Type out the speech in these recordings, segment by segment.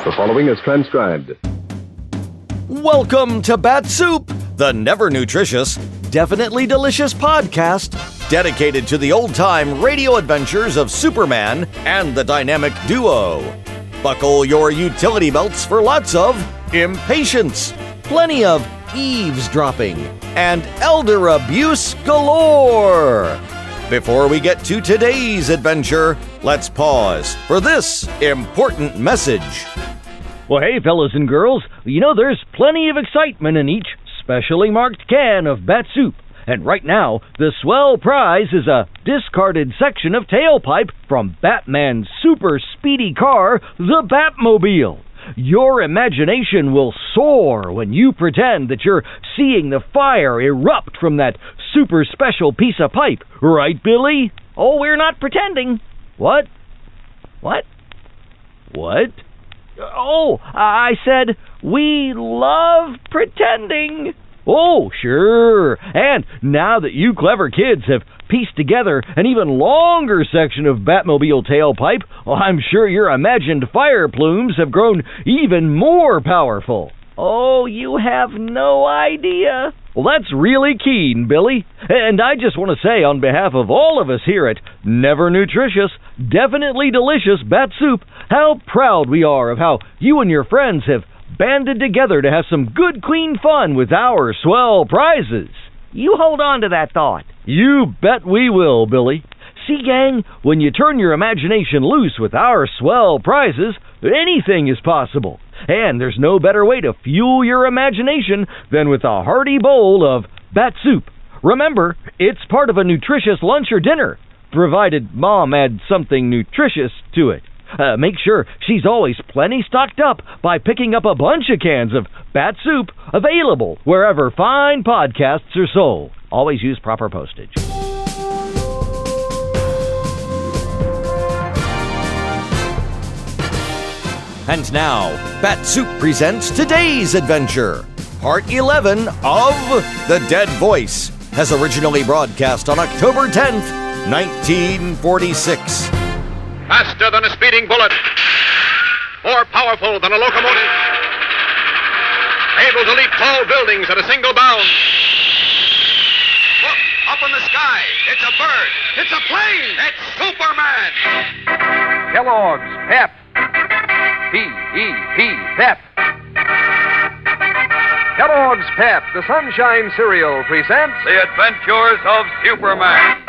The following is transcribed. Welcome to Bat-Supe, the never nutritious, definitely delicious podcast dedicated to the old-time radio adventures of Superman and the dynamic duo. Buckle your utility belts for lots of impatience, plenty of eavesdropping, and elder abuse galore. Before we get to today's adventure, let's pause for this important message. Well, hey, fellas and girls, you know there's plenty of excitement in each specially marked can of Bat-Supe. And right now, the Swell Prize is a discarded section of tailpipe from Batman's super speedy car, the Batmobile. Your imagination will soar when you pretend that you're seeing the fire erupt from that super special piece of pipe. Right, Billy? Oh, we're not pretending. What? Oh, I said, we love pretending. Oh, sure. And now that you clever kids have pieced together an even longer section of Batmobile tailpipe, well, I'm sure your imagined fire plumes have grown even more powerful. Oh, you have no idea. Well, that's really keen, Billy. And I just want to say on behalf of all of us here at Never Nutritious, Definitely Delicious Bat-Supe, how proud we are of how you and your friends have banded together to have some good, clean fun with our Swell Prizes. You hold on to that thought. You bet we will, Billy. See, gang, when you turn your imagination loose with our Swell Prizes, anything is possible. And there's no better way to fuel your imagination than with a hearty bowl of Bat-Supe. Remember, it's part of a nutritious lunch or dinner, provided Mom adds something nutritious to it. Make sure she's always plenty stocked up by picking up a bunch of cans of Bat-Supe, available wherever fine podcasts are sold. Always use proper postage. And now, Bat-Supe presents today's adventure. Part 11 of The Dead Voice, as originally broadcast on October 10th, 1946. Faster than a speeding bullet. More powerful than a locomotive. Able to leap tall buildings at a single bound. Look, up in the sky. It's a bird. It's a plane. It's Superman. Kellogg's Pep. P-E-P, Pep. Kellogg's Pep, the Sunshine Cereal, presents The Adventures of Superman.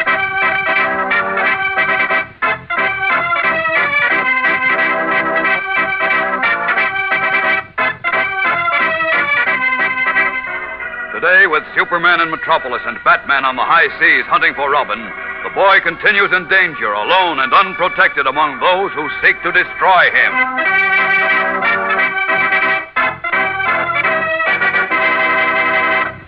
Today, with Superman in Metropolis and Batman on the high seas hunting for Robin, the boy continues in danger, alone and unprotected among those who seek to destroy him.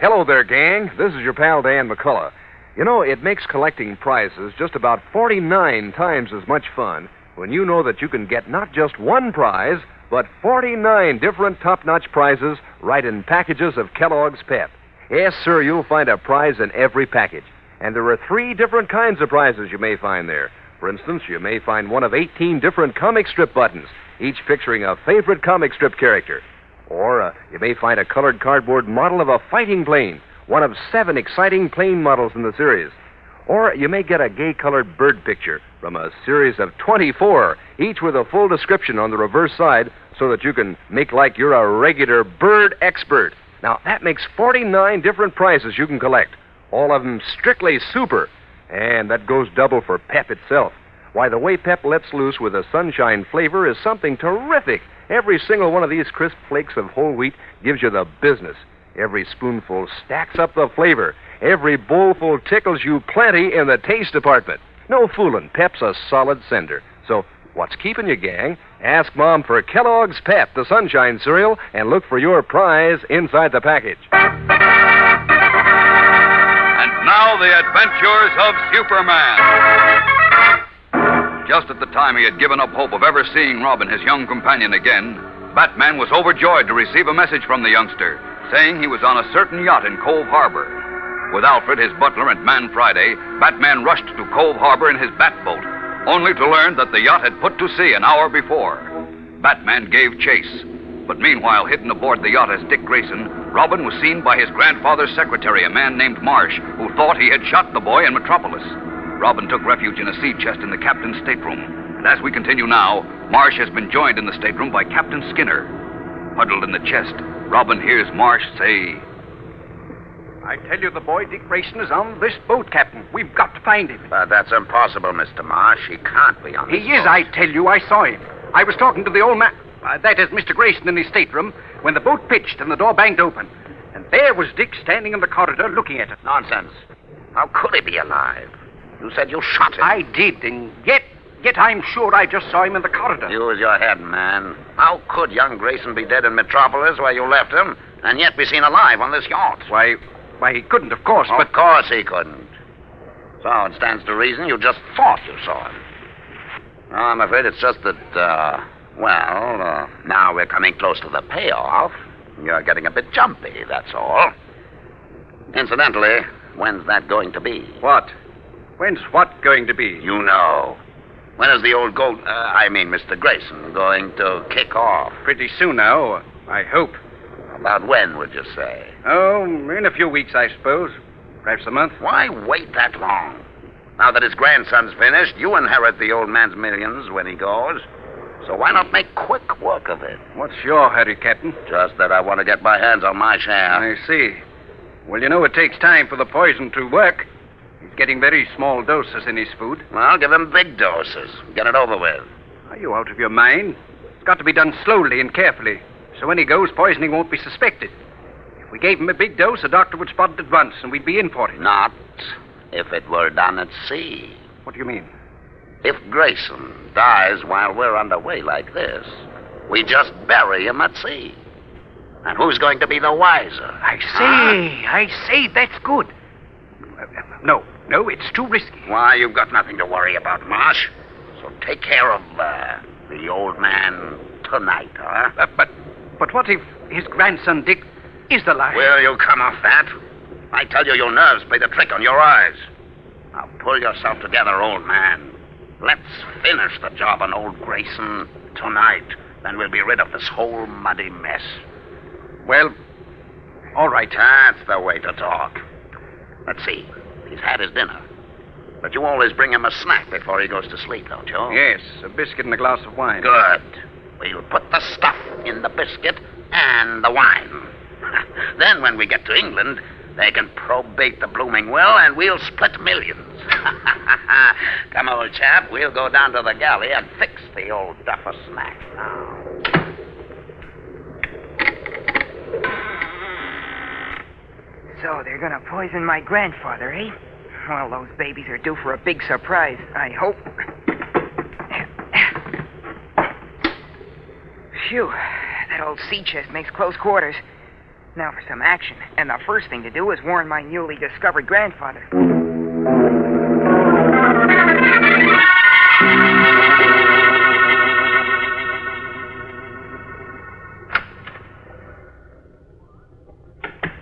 Hello there, gang. This is your pal Dan McCullough. You know, it makes collecting prizes just about 49 times as much fun when you know that you can get not just one prize, but 49 different top-notch prizes right in packages of Kellogg's Pep. Yes, sir, you'll find a prize in every package. And there are 3 different kinds of prizes you may find there. For instance, you may find one of 18 different comic strip buttons, each picturing a favorite comic strip character. Or you may find a colored cardboard model of a fighting plane, one of 7 exciting plane models in the series. Or you may get a gay-colored bird picture from a series of 24, each with a full description on the reverse side so that you can make like you're a regular bird expert. Now, that makes 49 different prizes you can collect, all of them strictly super. And that goes double for Pep itself. Why, the way Pep lets loose with a sunshine flavor is something terrific. Every single one of these crisp flakes of whole wheat gives you the business. Every spoonful stacks up the flavor. Every bowlful tickles you plenty in the taste department. No fooling, Pep's a solid sender. So, what's keeping you, gang? Ask Mom for Kellogg's Pep, the Sunshine Cereal, and look for your prize inside the package. And now, the adventures of Superman. Just at the time he had given up hope of ever seeing Robin, his young companion, again, Batman was overjoyed to receive a message from the youngster, saying he was on a certain yacht in Cove Harbor. With Alfred, his butler, and Man Friday, Batman rushed to Cove Harbor in his Batboat, only to learn that the yacht had put to sea an hour before. Batman gave chase. But meanwhile, hidden aboard the yacht as Dick Grayson, Robin was seen by his grandfather's secretary, a man named Marsh, who thought he had shot the boy in Metropolis. Robin took refuge in a sea chest in the captain's stateroom. And as we continue now, Marsh has been joined in the stateroom by Captain Skinner. Huddled in the chest, Robin hears Marsh say, I tell you, the boy Dick Grayson is on this boat, Captain. We've got to find him. That's impossible, Mr. Marsh. He can't be on this He is, boat. I tell you. I saw him. I was talking to the old man. That is Mr. Grayson in his stateroom when the boat pitched and the door banged open. And there was Dick standing in the corridor looking at it. Nonsense. How could he be alive? You said you shot him. I did, and yet I'm sure I just saw him in the corridor. Use your head, man. How could young Grayson be dead in Metropolis where you left him and yet be seen alive on this yacht? Why, he couldn't, of course, but... Of course he couldn't. So it stands to reason you just thought you saw him. No, I'm afraid it's just that, now we're coming close to the payoff. You're getting a bit jumpy, that's all. Incidentally, when's that going to be? What? When's what going to be? You know. When is the old Mr. Grayson going to kick off? Pretty soon now, I hope. About when, would you say? Oh, in a few weeks, I suppose. Perhaps a month. Why wait that long? Now that his grandson's finished, you inherit the old man's millions when he goes. So why not make quick work of it? What's your hurry, Captain? Just that I want to get my hands on my share. I see. Well, you know it takes time for the poison to work. He's getting very small doses in his food. Well, give him big doses. Get it over with. Are you out of your mind? It's got to be done slowly and carefully. So when he goes, poisoning won't be suspected. If we gave him a big dose, a doctor would spot it at once, and we'd be in for it. Not if it were done at sea. What do you mean? If Grayson dies while we're underway like this, we just bury him at sea. And who's going to be the wiser? I say, that's good. No, it's too risky. Why, you've got nothing to worry about, Marsh. So take care of the old man tonight, huh? But what if his grandson, Dick, is the liar? Will you come off that? I tell you, your nerves play the trick on your eyes. Now, pull yourself together, old man. Let's finish the job on old Grayson tonight. Then we'll be rid of this whole muddy mess. Well, all right. That's the way to talk. Let's see. He's had his dinner. But you always bring him a snack before he goes to sleep, don't you? Yes, a biscuit and a glass of wine. Good. We'll put the stuff in the biscuit and the wine. Then when we get to England, they can probate the blooming will, and we'll split millions. Come, old chap, we'll go down to the galley and fix the old duffer snack now. So they're gonna poison my grandfather, eh? Well, those babies are due for a big surprise, I hope. Phew, that old sea chest makes close quarters. Now for some action, and the first thing to do is warn my newly discovered grandfather.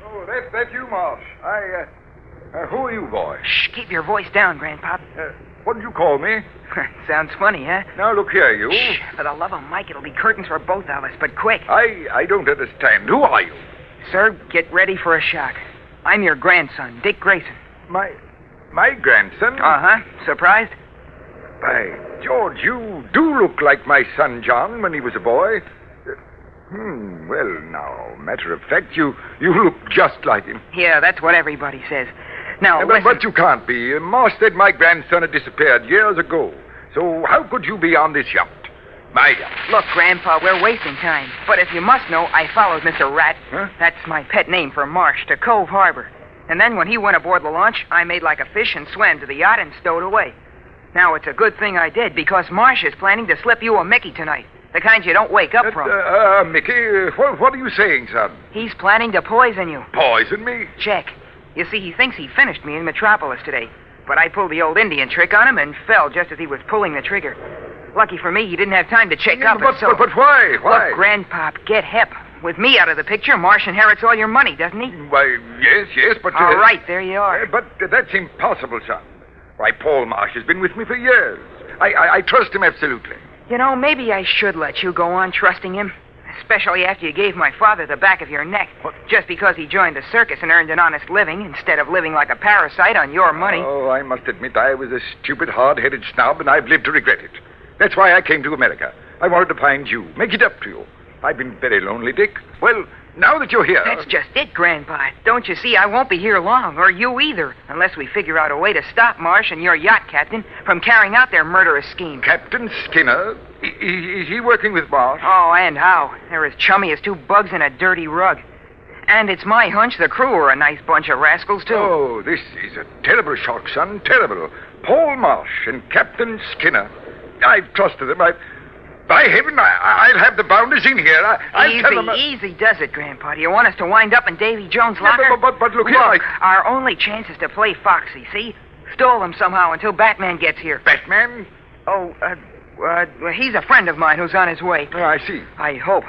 Oh, that's you, Marsh. Who are you, boy? Shh, keep your voice down, Grandpop. What did you call me? Sounds funny, huh? Now, look here, you. Shh, for the love of Mike, it'll be curtains for both of us, but quick. I don't understand. Who are you? Sir, get ready for a shock. I'm your grandson, Dick Grayson. My grandson? Uh-huh. Surprised? By George, you do look like my son John when he was a boy. Well, now, matter of fact, you look just like him. Yeah, that's what everybody says. Now, But listen. you can't be. Marsh said my grandson had disappeared years ago. So how could you be on this yacht? My yacht. Look, Grandpa, we're wasting time. But if you must know, I followed Mr. Rat. Huh? That's my pet name for Marsh, to Cove Harbor. And then when he went aboard the launch, I made like a fish and swam to the yacht and stowed away. Now, it's a good thing I did, because Marsh is planning to slip you a Mickey tonight. The kind you don't wake up from. Mickey, what are you saying, son? He's planning to poison you. Poison me? Check. You see, he thinks he finished me in Metropolis today. But I pulled the old Indian trick on him and fell just as he was pulling the trigger. Lucky for me, he didn't have time to check up. But why? Why? Look, Grandpop, get hep. With me out of the picture, Marsh inherits all your money, doesn't he? Why, yes, but... All right, there you are. But that's impossible, son. Why, Paul Marsh has been with me for years. I trust him absolutely. You know, maybe I should let you go on trusting him. Especially after you gave my father the back of your neck. What? Just because he joined the circus and earned an honest living instead of living like a parasite on your money. Oh, I must admit I was a stupid, hard-headed snob, and I've lived to regret it. That's why I came to America. I wanted to find you, make it up to you. I've been very lonely, Dick. Well, now that you're here... That's just it, Grandpa. Don't you see, I won't be here long, or you either, unless we figure out a way to stop Marsh and your yacht captain from carrying out their murderous scheme. Captain Skinner? Is he working with Marsh? Oh, and how? They're as chummy as two bugs in a dirty rug. And it's my hunch the crew are a nice bunch of rascals, too. Oh, this is a terrible shock, son. Terrible. Paul Marsh and Captain Skinner. I've trusted them. By heaven, I'll have the bounders in here. I'll tell them... Easy does it, Grandpa. Do you want us to wind up in Davy Jones' locker? Yeah, but look here, our only chance is to play foxy, see? Stall them somehow until Batman gets here. Batman? Oh, he's a friend of mine who's on his way. Oh, I see. I hope.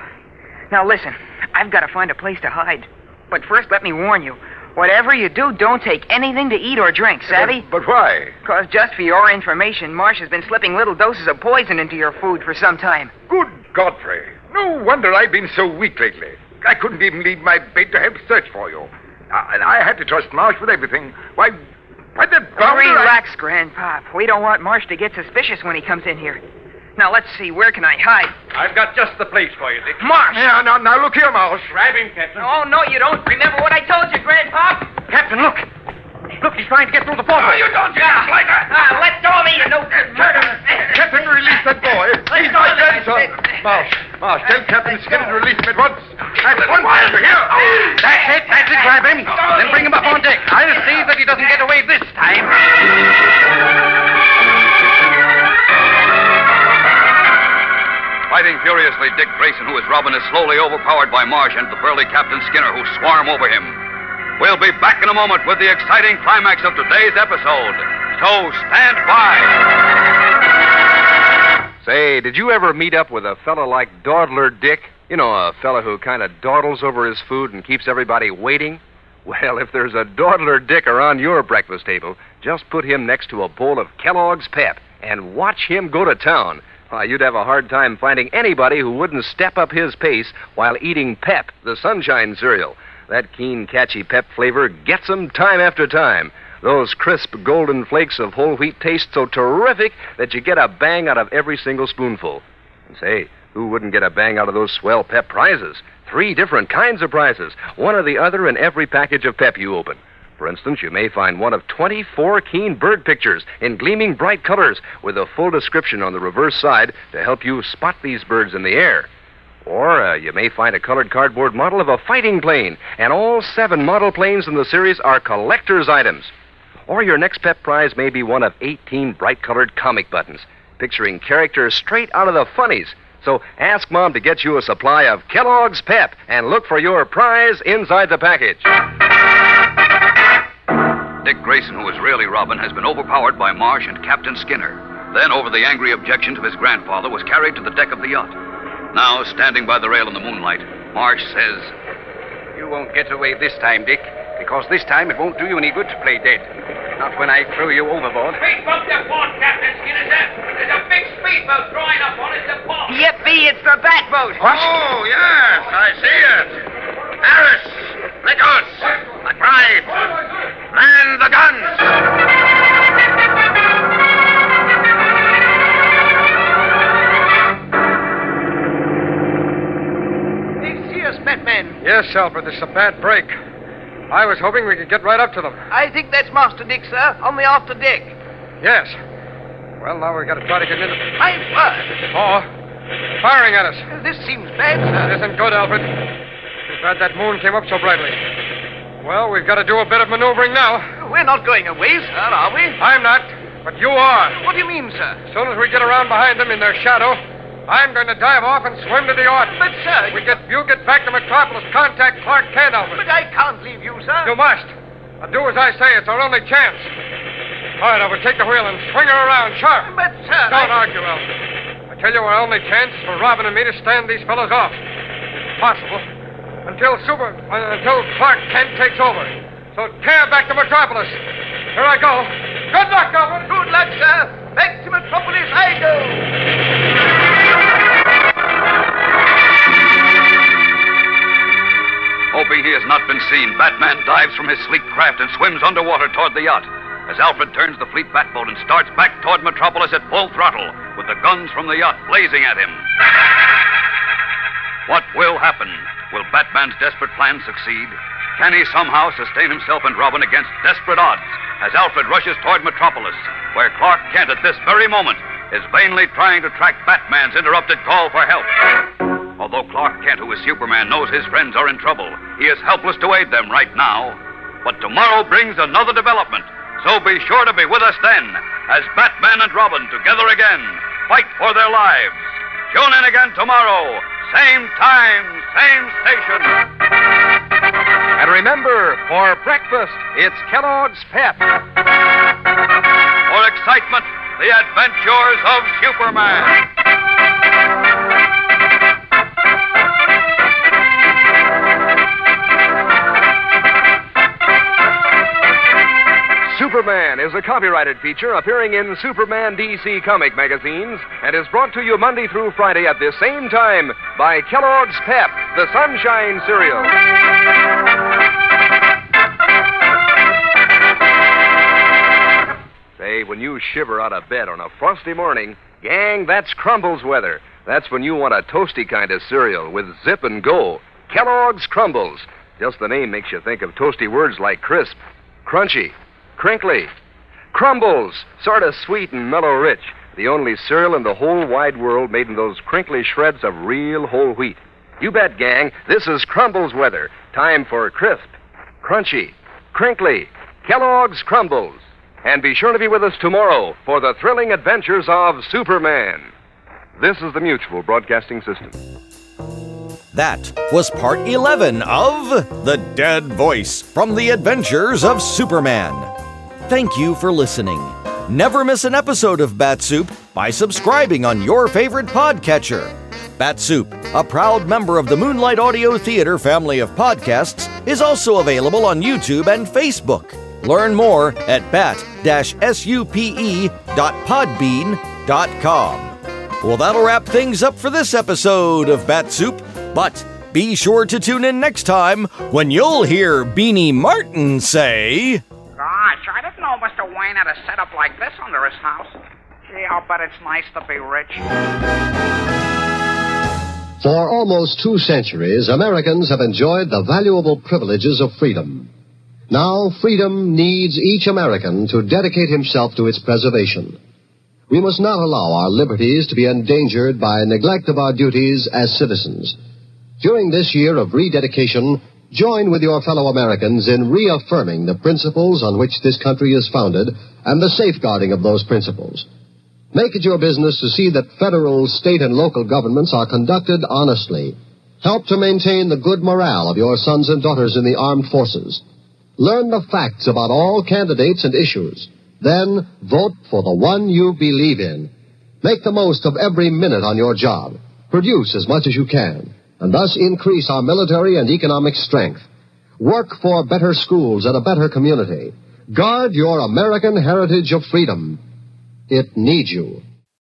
Now, listen, I've got to find a place to hide. But first, let me warn you. Whatever you do, don't take anything to eat or drink, savvy? But why? Because just for your information, Marsh has been slipping little doses of poison into your food for some time. Good Godfrey. No wonder I've been so weak lately. I couldn't even leave my bed to help search for you. And I had to trust Marsh with everything. Why that bounder... Relax, Grandpop. We don't want Marsh to get suspicious when he comes in here. Now, let's see. Where can I hide? I've got just the place for you, Dick. Marsh! Yeah, now look here, Marsh. Grab him, Captain. Oh, no, you don't. Remember what I told you, Grandpop? Captain, look. Look, he's trying to get through the portal. No, you don't, you like that. Let go of me, you no-good murderer. Captain, release that boy. He's my grandson. Marsh, tell Captain Skinner to release him at once. At once, here. That's it. Grab him. Then bring him up on deck. I'll see that he doesn't get away this time. Fighting furiously, Dick Grayson, who is Robin, is slowly overpowered by Marsh and the burly Captain Skinner, who swarm over him. We'll be back in a moment with the exciting climax of today's episode. So stand by. Say, did you ever meet up with a fella like Dawdler Dick? You know, a fella who kind of dawdles over his food and keeps everybody waiting? Well, if there's a Dawdler Dick around your breakfast table, just put him next to a bowl of Kellogg's Pep and watch him go to town. Why, you'd have a hard time finding anybody who wouldn't step up his pace while eating Pep, the sunshine cereal. That keen, catchy Pep flavor gets 'em time after time. Those crisp, golden flakes of whole wheat taste so terrific that you get a bang out of every single spoonful. And say, who wouldn't get a bang out of those swell Pep prizes? 3 different kinds of prizes, one or the other in every package of Pep you open. For instance, you may find one of 24 keen bird pictures in gleaming bright colors with a full description on the reverse side to help you spot these birds in the air. Or you may find a colored cardboard model of a fighting plane, and all 7 model planes in the series are collector's items. Or your next Pep prize may be one of 18 bright-colored comic buttons, picturing characters straight out of the funnies. So ask Mom to get you a supply of Kellogg's Pep and look for your prize inside the package. Dick Grayson, who is really Robin, has been overpowered by Marsh and Captain Skinner. Then, over the angry objections of his grandfather, was carried to the deck of the yacht. Now, standing by the rail in the moonlight, Marsh says, You won't get away this time, Dick, because this time it won't do you any good to play dead. Not when I throw you overboard. Speed bump the port, Captain Skinner, sir. There's a big speedboat drawing up on us to port. Yippee, it's the Bat-Boat. What? Oh, yes, I see it. Harris, Nichols, McBride, man the guns. Batman. Yes, Alfred, this is a bad break. I was hoping we could get right up to them. I think that's Master Dick, sir, on the after deck. Yes. Well, now we've got to try to get into... My word. Oh, firing at us. This seems bad, sir. It isn't good, Alfred. Too bad that moon came up so brightly. Well, we've got to do a bit of maneuvering now. We're not going away, sir, are we? I'm not, but you are. What do you mean, sir? As soon as we get around behind them in their shadow, I'm going to dive off and swim to the yacht. But, sir... You get back to Metropolis, contact Clark Kent, Alfred. But I can't leave you, sir. You must. Now do as I say. It's our only chance. All right, Alfred, take the wheel and swing her around, sharp. But, sir... Don't argue, Alfred. I tell you, our only chance is for Robin and me to stand these fellows off. If possible. Until Clark Kent takes over. So tear back to Metropolis. Here I go. Good luck, Alfred. Good luck, sir. Back to Metropolis I go. scene, Batman dives from his sleek craft and swims underwater toward the yacht. As Alfred turns the fleet batboat and starts back toward Metropolis at full throttle, with the guns from the yacht blazing at him. What will happen? Will Batman's desperate plan succeed? Can he somehow sustain himself and Robin against desperate odds as Alfred rushes toward Metropolis, where Clark Kent at this very moment is vainly trying to track Batman's interrupted call for help? Although Clark Kent, who is Superman, knows his friends are in trouble, he is helpless to aid them right now. But tomorrow brings another development, so be sure to be with us then as Batman and Robin together again fight for their lives. Tune in again tomorrow, same time, same station. And remember, for breakfast, it's Kellogg's Pep. For excitement, the adventures of Superman. Superman is a copyrighted feature appearing in Superman DC comic magazines and is brought to you Monday through Friday at this same time by Kellogg's Pep, the Sunshine Cereal. Say, when you shiver out of bed on a frosty morning, gang, that's Crumbles weather. That's when you want a toasty kind of cereal with zip and go. Kellogg's Crumbles. Just the name makes you think of toasty words like crisp, crunchy, crinkly. Crumbles, sort of sweet and mellow rich. The only cereal in the whole wide world made in those crinkly shreds of real whole wheat. You bet, gang, this is Crumbles weather. Time for crisp, crunchy, crinkly, Kellogg's Crumbles. And be sure to be with us tomorrow for the thrilling adventures of Superman. This is the Mutual Broadcasting System. That was part 11 of The Dead Voice from The Adventures of Superman. Thank you for listening. Never miss an episode of Bat-Supe by subscribing on your favorite podcatcher. Bat-Supe, a proud member of the Moonlight Audio Theater family of podcasts, is also available on YouTube and Facebook. Learn more at bat-supe.podbean.com. Well, that'll wrap things up for this episode of Bat-Supe, but be sure to tune in next time when you'll hear Beanie Martin say... Gosh, I didn't know Mr. Wayne had a setup like this under his house. Gee, I'll bet it's nice to be rich. For almost 2 centuries, Americans have enjoyed the valuable privileges of freedom. Now, freedom needs each American to dedicate himself to its preservation. We must not allow our liberties to be endangered by neglect of our duties as citizens. During this year of rededication, join with your fellow Americans in reaffirming the principles on which this country is founded and the safeguarding of those principles. Make it your business to see that federal, state, and local governments are conducted honestly. Help to maintain the good morale of your sons and daughters in the armed forces. Learn the facts about all candidates and issues. Then vote for the one you believe in. Make the most of every minute on your job. Produce as much as you can, and thus increase our military and economic strength. Work for better schools and a better community. Guard your American heritage of freedom. It needs you.